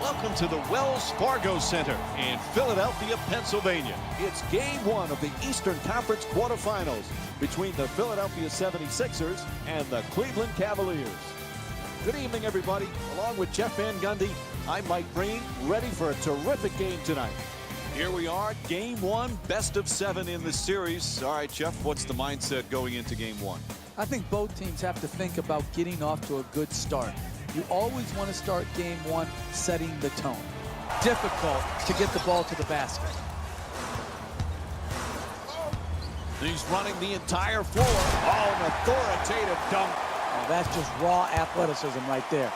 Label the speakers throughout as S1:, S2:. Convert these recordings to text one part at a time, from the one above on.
S1: Welcome to the Wells Fargo Center in Philadelphia, Pennsylvania. It's game one of the Eastern Conference quarterfinals between the Philadelphia 76ers and the Cleveland Cavaliers. Good evening, everybody. Along with Jeff Van Gundy, I'm Mike Breen, ready for a terrific game tonight. Here we are, game one, best of 7 in the series. All right, Jeff, what's the mindset going into game one?
S2: I think both teams have to think about getting off to a good start. You always want to start game one setting the tone. Difficult to get the ball to the basket.
S1: He's running the entire floor. Oh, an authoritative dunk.
S2: Oh, that's just raw athleticism right there.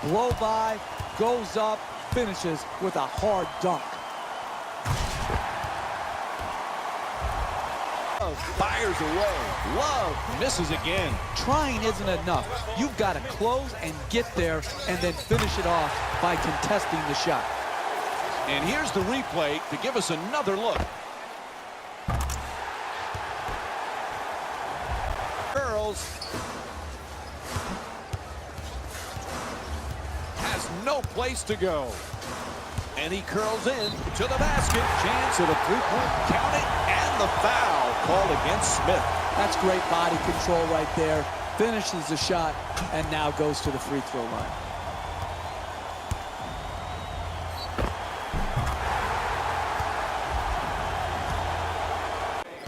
S2: Blow by, goes up, finishes with a hard dunk.
S1: Fires away. Love misses again.
S2: Trying isn't enough. You've got to close and get there and then finish it off by contesting the shot.
S1: And here's the replay to give us another look. Curls. Has no place to go. And he curls in to the basket. Chance at a three-point. Count it. And the foul called against Smith.
S2: That's great body control right there. Finishes the shot and now goes to the free throw line.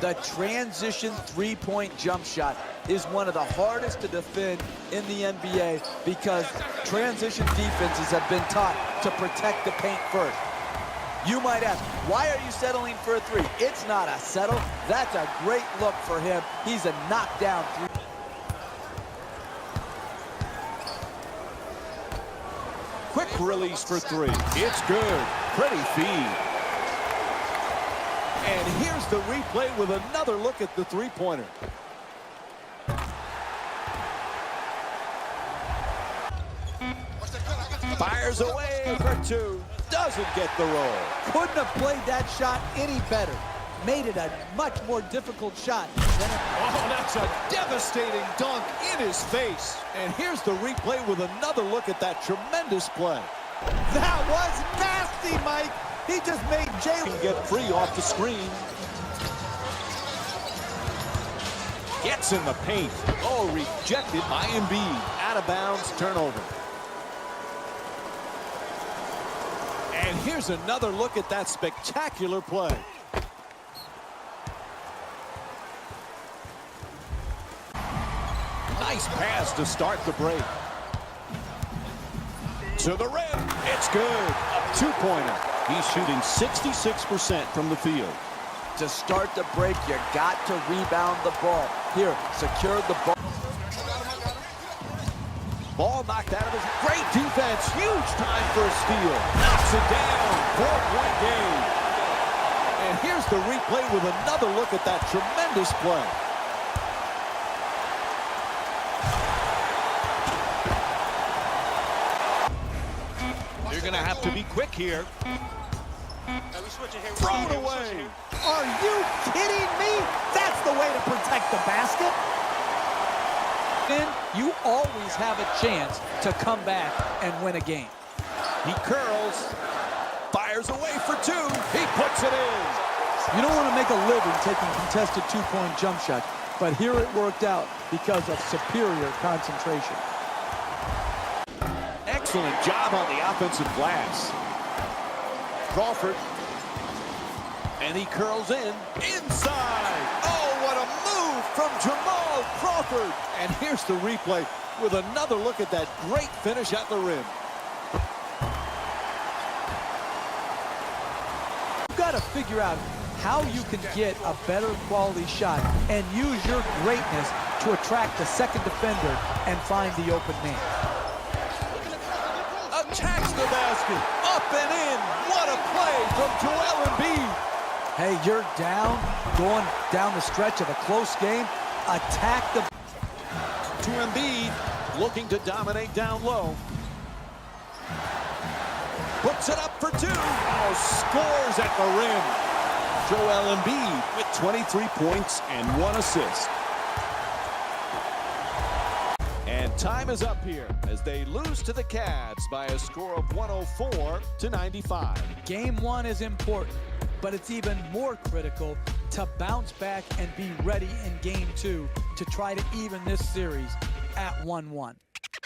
S2: The transition three-point jump shot is one of the hardest to defend in the NBA because transition defenses have been taught to protect the paint first. You might ask, why are you settling for a three? It's not a settle. That's a great look for him. He's a knockdown three.
S1: Quick release for three. It's good. Pretty feed. And here's the replay with another look at the three-pointer. Fires away for two. Doesn't get the roll.
S2: Couldn't have played that shot any better. Made it a much more difficult shot.
S1: Oh, that's a devastating dunk in his face. And here's the replay with another look at that tremendous play.
S2: That was nasty, Mike. He just made Jalen
S1: get free off the screen. Gets in the paint. Oh, rejected by Embiid. Out of bounds, turnover. And here's another look at that spectacular play. Nice pass to start the break. To the rim. It's good. A two-pointer. He's shooting 66% from the field.
S2: To start the break, you got to rebound the ball. Here, secure the ball.
S1: Ball knocked out of his. Great defense. Huge time for a steal. Knocks it down. 4-point game. And here's the replay with another look at that tremendous play. You're going to have to be quick here. Throw it away.
S2: Are you kidding me? That's the way to protect the basket. Then you always have a chance to come back and win a game.
S1: He curls, fires away for two. He puts it in.
S2: You don't want to make a living taking contested two-point jump shots, but here it worked out because of superior concentration.
S1: Excellent job on the offensive glass. Crawford. And he curls in. Inside. Oh, what a move from Jamal Crawford. And here's the replay with another look at that great finish at the rim.
S2: You've got to figure out how you can get a better quality shot and use your greatness to attract the second defender and find the open man.
S1: Attacks the basket. Up and in. What a play from Joel Embiid.
S2: Hey, you're down, going down the stretch of a close game. Attack the...
S1: To Embiid, looking to dominate down low. Puts it up for two. Oh, scores at the rim. Joel Embiid with 23 points and 1 assist. And time is up here as they lose to the Cavs by a score of 104-95.
S2: Game one is important, but it's even more critical to bounce back and be ready in game two to try to even this series at 1-1.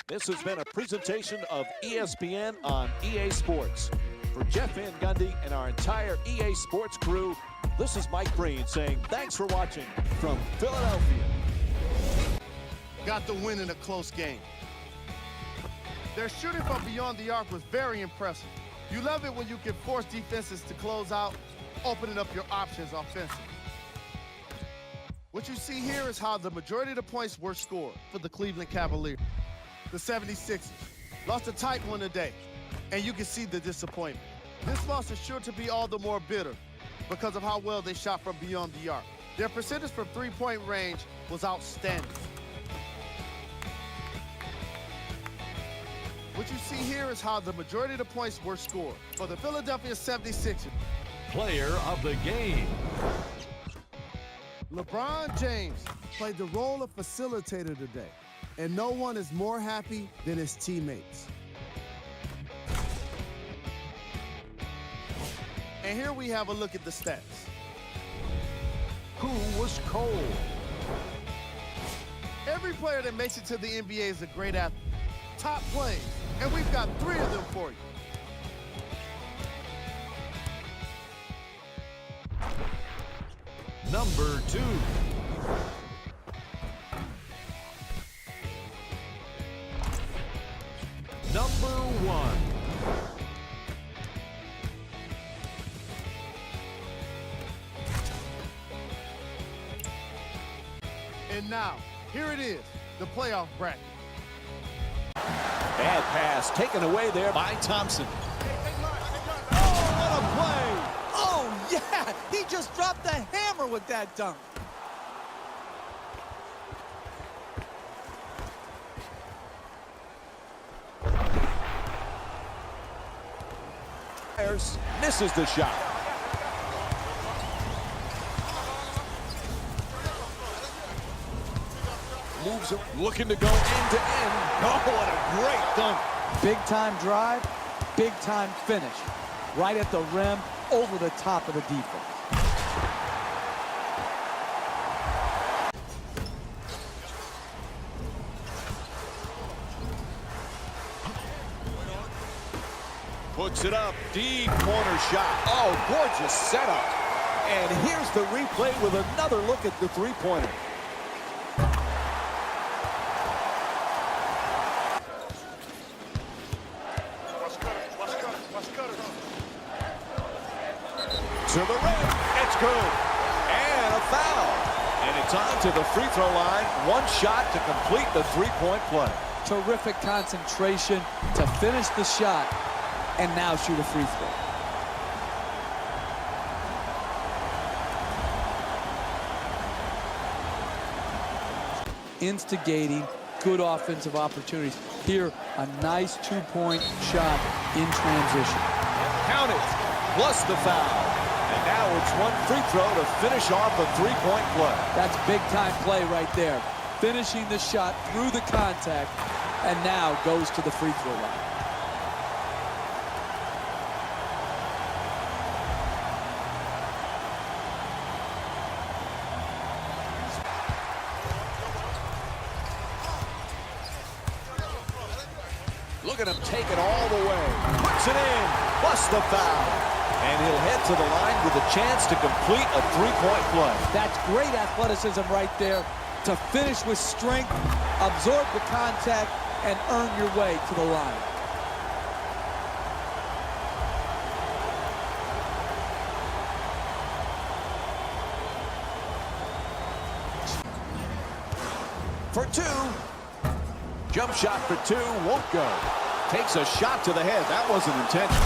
S1: This has been a presentation of ESPN on EA Sports. For Jeff Van Gundy and our entire EA Sports crew, this is Mike Breen saying thanks for watching from Philadelphia.
S3: Got the win in a close game. Their shooting from beyond the arc was very impressive. You love it when you can force defenses to close out, opening up your options offensively. What you see here is how the majority of the points were scored for the Cleveland Cavaliers. The 76ers lost a tight one today, and you can see the disappointment. This loss is sure to be all the more bitter because of how well they shot from beyond the arc. Their percentage from three-point range was outstanding. What you see here is how the majority of the points were scored for the Philadelphia 76ers.
S1: Player of the game.
S3: LeBron James played the role of facilitator today, and no one is more happy than his teammates. And here we have a look at the stats.
S1: Who was cold?
S3: Every player that makes it to the NBA is a great athlete. Top plays, and we've got 3 of them for you.
S1: Number 2. Number 1.
S3: And now, here it is, the playoff bracket.
S1: Bad pass taken away there by Thompson. Oh, what a play!
S2: Oh, yeah! He just dropped the hammer with that dunk.
S1: Misses the shot. Moves it, looking to go end to end. Oh, what a great dunk.
S2: Big time drive, big time finish. Right at the rim, over the top of the defense.
S1: Puts it up, deep corner shot. Oh, gorgeous setup. And here's the replay with another look at the three-pointer. To the rim, it's good. And a foul. And it's on to the free throw line. One shot to complete the three-point play.
S2: Terrific concentration to finish the shot and now shoot a free throw. Instigating good offensive opportunities. Here, a nice two-point shot in transition.
S1: Count it, plus the foul. And now it's one free throw to finish off a three-point play.
S2: That's big-time play right there. Finishing the shot through the contact and now goes to the free throw line.
S1: Look at him take it all the way. Puts it in, plus the foul. And he'll head to the line with a chance to complete a three-point play.
S2: That's great athleticism right there to finish with strength, absorb the contact, and earn your way to the line.
S1: For 2. Jump shot for 2, won't go. Takes a shot to the head. That wasn't intentional.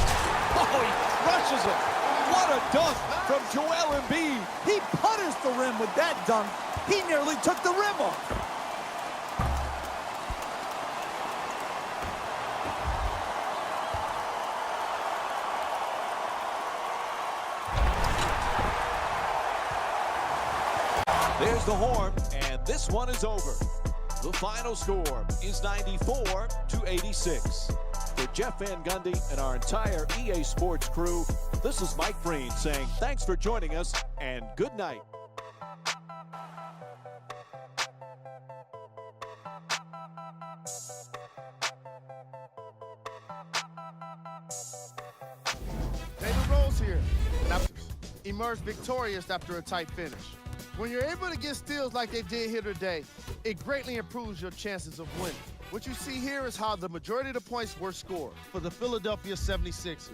S1: Oh, he crushes it. What a dunk from Joel Embiid.
S2: He punished the rim with that dunk. He nearly took the rim off.
S1: There's the horn, and this one is over. The final score is 94-86. For Jeff Van Gundy and our entire EA Sports crew, this is Mike Breen saying thanks for joining us and good night.
S3: David Rose here, and emerged victorious after a tight finish. When you're able to get steals like they did here today, it greatly improves your chances of winning. What you see here is how the majority of the points were scored for the Philadelphia 76ers.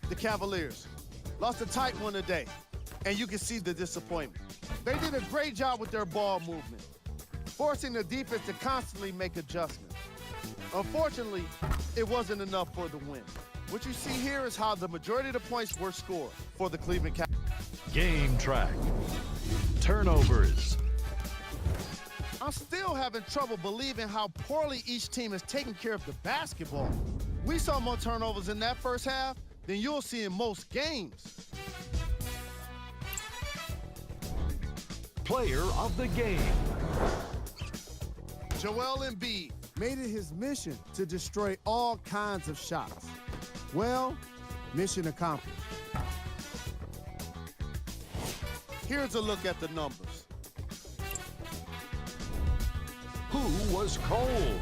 S3: The Cavaliers lost a tight one today, and you can see the disappointment. They did a great job with their ball movement, forcing the defense to constantly make adjustments. Unfortunately, it wasn't enough for the win. What you see here is how the majority of the points were scored for the Cleveland Cavaliers.
S4: Game track. Turnovers.
S3: I'm still having trouble believing how poorly each team is taking care of the basketball. We saw more turnovers in that first half than you'll see in most games.
S4: Player of the game.
S3: Joel Embiid made it his mission to destroy all kinds of shots. Well, mission accomplished. Here's a look at the numbers.
S4: Who was cold?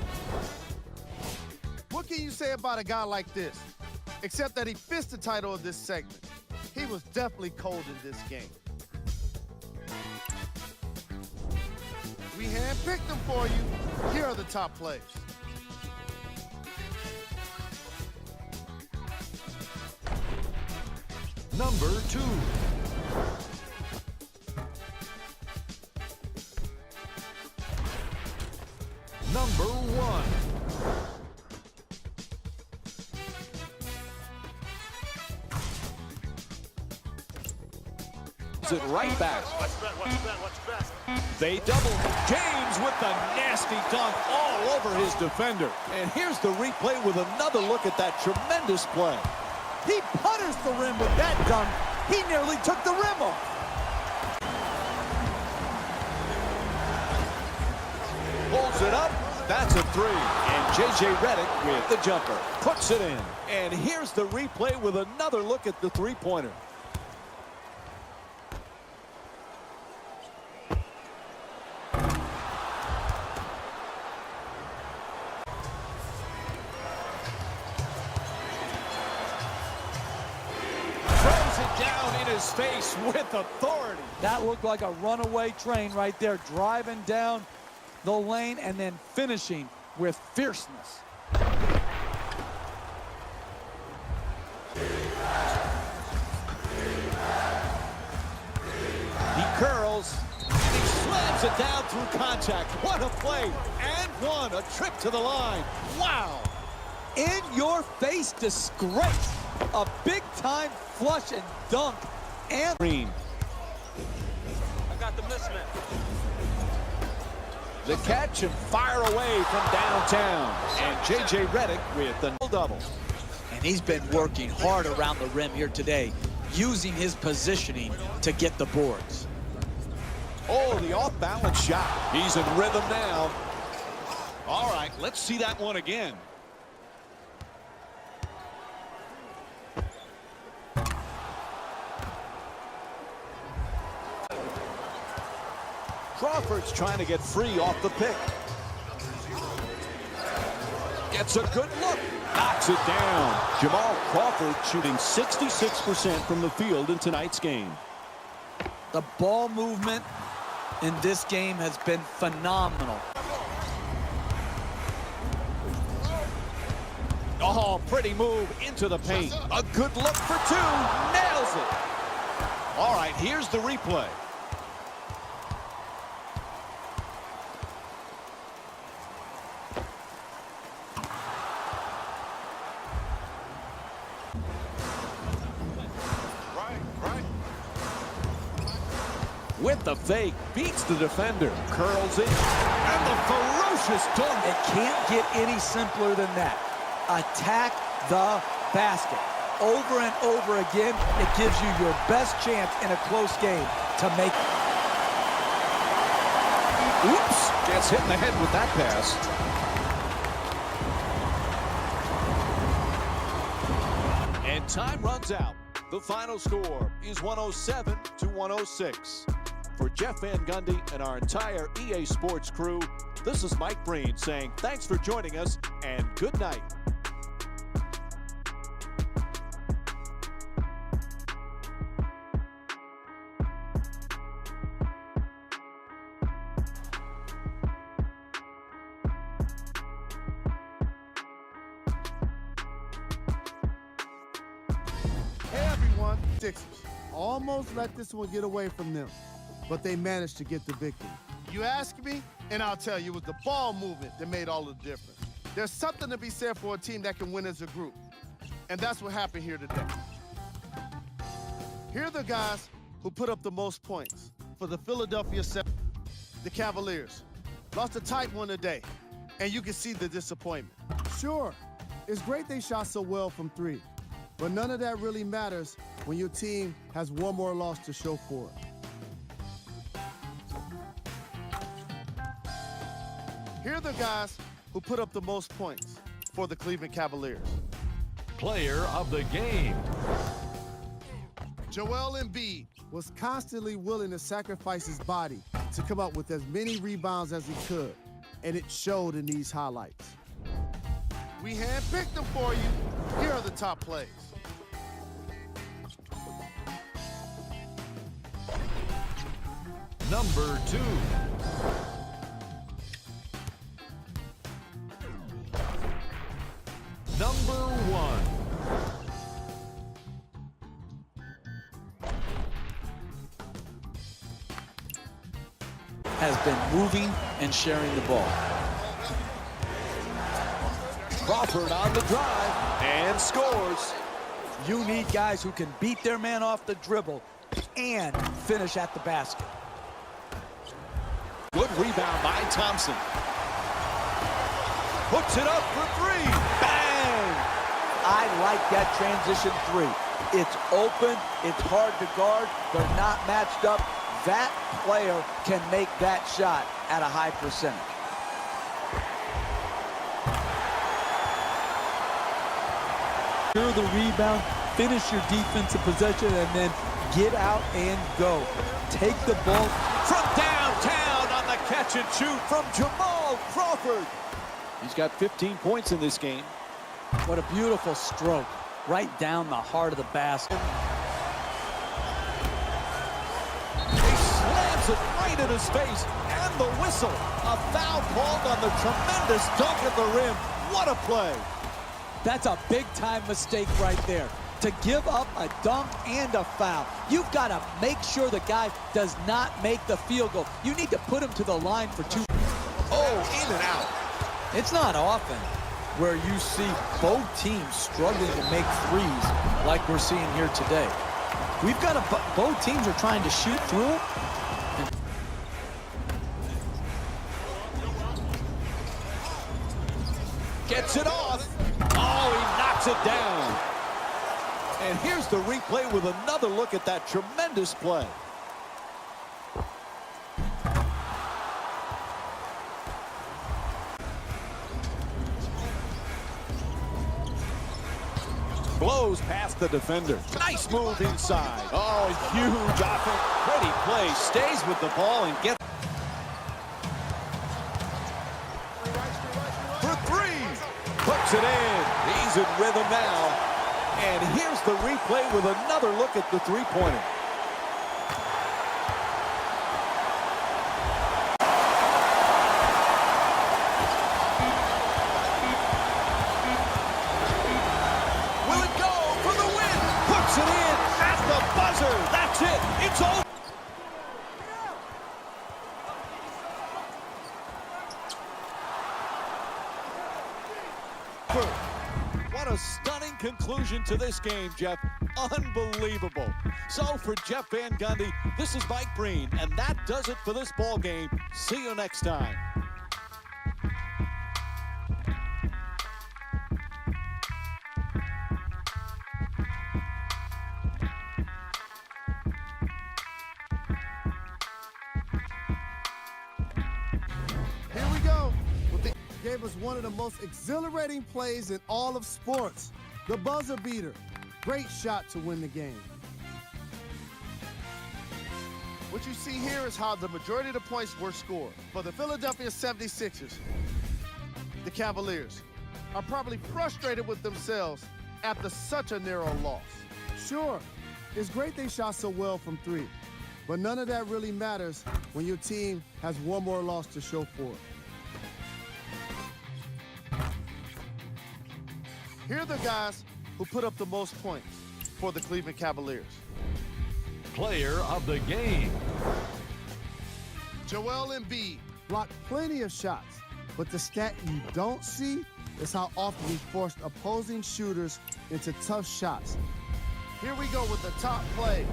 S3: What can you say about a guy like this? Except that he fits the title of this segment. He was definitely cold in this game. We handpicked them for you. Here are the top plays.
S4: Number 2. Number 1.
S1: It right back. They double. James with the nasty dunk all over his defender. And here's the replay with another look at that tremendous play.
S2: He putters the rim with that dunk. He nearly took the rim off.
S1: Pulls it up. That's a three. And J.J. Redick with the jumper. Puts it in. And here's the replay with another look at the three-pointer. His face with authority.
S2: That looked like a runaway train right there, driving down the lane and then finishing with fierceness.
S1: He curls, and he slams it down through contact. What a play, and one, a trip to the line. Wow.
S2: In your face disgrace. A big-time flush and dunk. And
S1: Green.
S5: I got the mismatch.
S1: The catch and fire away from downtown. And J.J. Redick with the double.
S2: And he's been working hard around the rim here today, using his positioning to get the boards.
S1: Oh, the off-balance shot. He's in rhythm now. All right, let's see that one again. Crawford's trying to get free off the pick. Gets a good look. Knocks it down. Jamal Crawford shooting 66% from the field in tonight's game.
S2: The ball movement in this game has been phenomenal.
S1: Oh, pretty move into the paint. A good look for two. Nails it. All right, here's the replay. With the fake, beats the defender, curls in, and the ferocious dunk.
S2: It can't get any simpler than that. Attack the basket. Over and over again, it gives you your best chance in a close game to make it.
S1: Oops, gets hit in the head with that pass. And time runs out. The final score is 107-106. For Jeff Van Gundy and our entire EA Sports crew, this is Mike Breen saying thanks for joining us and good night.
S3: Hey everyone, Sixers almost let this one get away from them, but they managed to get the victory. You ask me, and I'll tell you, it was the ball movement that made all the difference. There's something to be said for a team that can win as a group, and that's what happened here today. Here are the guys who put up the most points for the Philadelphia 76ers. The Cavaliers lost a tight one today, and you can see the disappointment. Sure, it's great they shot so well from three, but none of that really matters when your team has one more loss to show for it. Here are the guys who put up the most points for the Cleveland Cavaliers.
S4: Player of the game.
S3: Joel Embiid was constantly willing to sacrifice his body to come up with as many rebounds as he could, and it showed in these highlights. We handpicked them for you. Here are the top plays.
S4: Number 2. Number 1.
S2: Has been moving and sharing the ball.
S1: Crawford on the drive and scores.
S2: You need guys who can beat their man off the dribble and finish at the basket.
S1: Good rebound by Thompson. Puts it up for three. Bang!
S2: I like that transition three. It's open, it's hard to guard, they're not matched up. That player can make that shot at a high percentage. Secure the rebound, finish your defensive possession, and then get out and go. Take the ball
S1: From downtown on the catch and shoot from Jamal Crawford. He's got 15 points in this game.
S2: What a beautiful stroke. Right down the heart of the basket.
S1: He slams it right in his face. And the whistle. A foul called on the tremendous dunk at the rim. What a play.
S2: That's a big-time mistake right there. To give up a dunk and a foul. You've got to make sure the guy does not make the field goal. You need to put him to the line for two.
S1: Oh, in and out.
S2: It's not often where you see both teams struggling to make threes like we're seeing here today. We've got both teams are trying to shoot through it.
S1: Gets it off. Oh, he knocks it down. And here's the replay with another look at that tremendous play. Blows past the defender. Nice move inside. Oh, huge offense. Pretty play. Stays with the ball and gets for three. Puts it in. He's in rhythm now. And here's the replay with another look at the three-pointer. Will it go for the win? Puts it in at the buzzer. That's it. It's over. What a stunning conclusion to this game, Jeff. Unbelievable. So for Jeff Van Gundy, this is Mike Breen, and that does it for this ball game. See you next time.
S3: gave us one of the most exhilarating plays in all of sports. The buzzer beater. Great shot to win the game. What you see here is how the majority of the points were scored. For the Philadelphia 76ers, the Cavaliers are probably frustrated with themselves after such a narrow loss. Sure, it's great they shot so well from three, but none of that really matters when your team has one more loss to show for it. Here are the guys who put up the most points for the Cleveland Cavaliers.
S4: Player of the game.
S3: Joel Embiid blocked plenty of shots, but the stat you don't see is how often he forced opposing shooters into tough shots. Here we go with the top plays.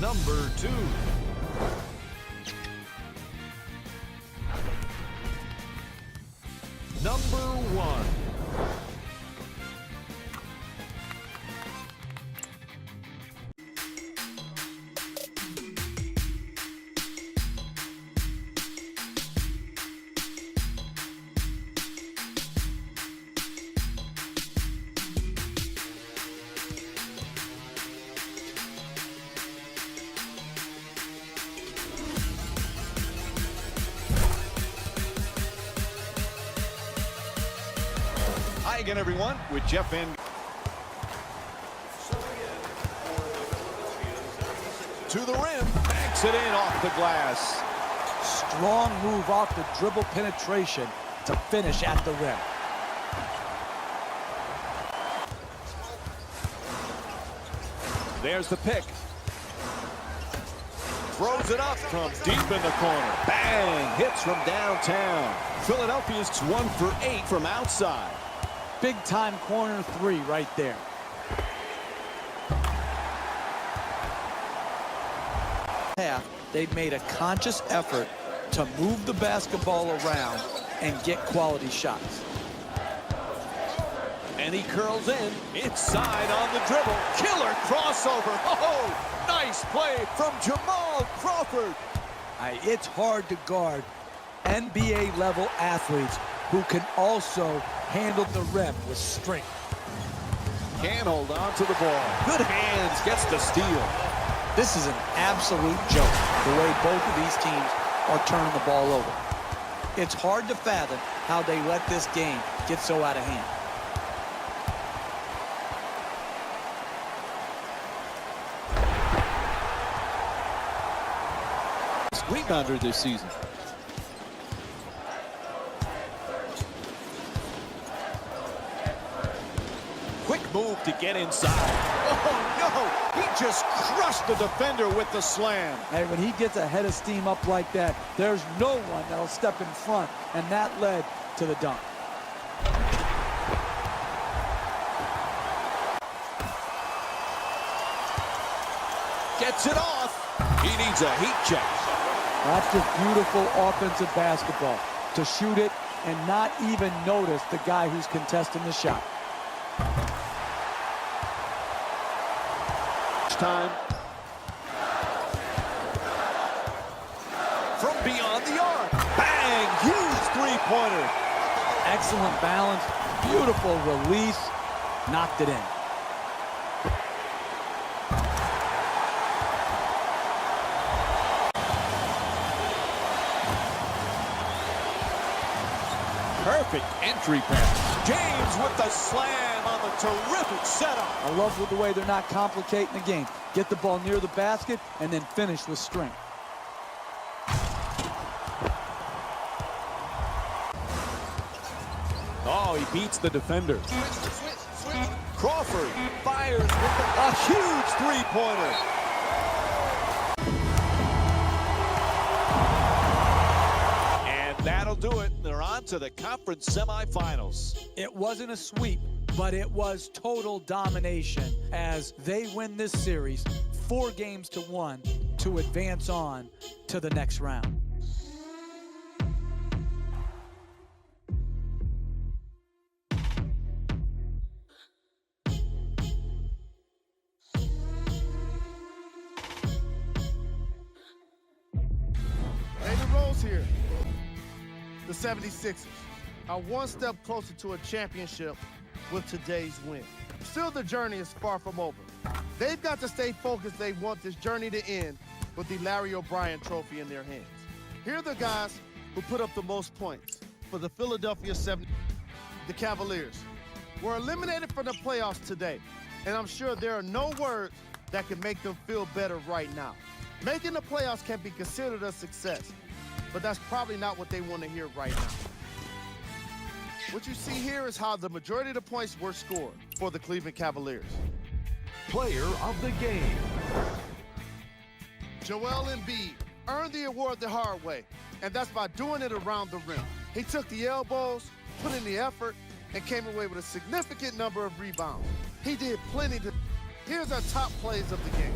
S4: Number 2. Number 1.
S1: Hi again, everyone, with Jeff Van. To the rim, banks it in off the glass.
S2: Strong move off the dribble penetration to finish at the rim.
S1: There's the pick. Throws it up from deep in the corner. Bang! Hits from downtown. Philadelphia's 1 for 8 from outside.
S2: Big time corner three right there. Half, they've made a conscious effort to move the basketball around and get quality shots.
S1: And he curls in, inside on the dribble. Killer crossover. Oh, nice play from Jamal Crawford.
S2: It's hard to guard NBA level athletes who can also handle the rim with strength.
S1: Can hold on to the ball. Good hands, gets the steal.
S2: This is an absolute joke, the way both of these teams are turning the ball over. It's hard to fathom how they let this game get so out of hand.
S1: Rebounder this season. Quick move to get inside. Oh, no! He just crushed the defender with the slam.
S2: Hey, when he gets a head of steam up like that, there's no one that'll step in front, and that led to the dunk.
S1: Gets it off. He needs a heat check.
S2: That's just beautiful offensive basketball, to shoot it and not even notice the guy who's contesting the shot.
S1: Time. From beyond the arc. Bang! Huge three-pointer.
S2: Excellent balance, beautiful release, knocked it in.
S1: Perfect entry pass. James with the slam on the terrific setup.
S2: I love the way they're not complicating the game. Get the ball near the basket and then finish with strength.
S1: Oh, he beats the defender. Crawford fires with a huge three-pointer. And that'll do it. They're on to the conference semifinals.
S2: It wasn't a sweep, but it was total domination as they win this series 4-1 to advance on to the next round.
S3: goes here. The 76ers are one step closer to a championship with today's win. Still, the journey is far from over. They've got to stay focused. They want this journey to end with the Larry O'Brien trophy in their hands. Here are the guys who put up the most points for the Philadelphia 76ers. The Cavaliers were eliminated from the playoffs today, and I'm sure there are no words that can make them feel better right now. Making the playoffs can be considered a success, but that's probably not what they want to hear right now. What you see here is how the majority of the points were scored for the Cleveland Cavaliers.
S4: Player of the game.
S3: Joel Embiid earned the award the hard way, and that's by doing it around the rim. He took the elbows, put in the effort, and came away with a significant number of rebounds. He did plenty to... Here's our top plays of the game.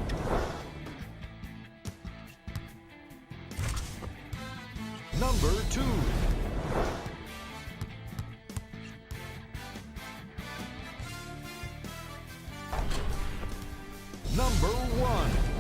S4: Number 2. Number 1.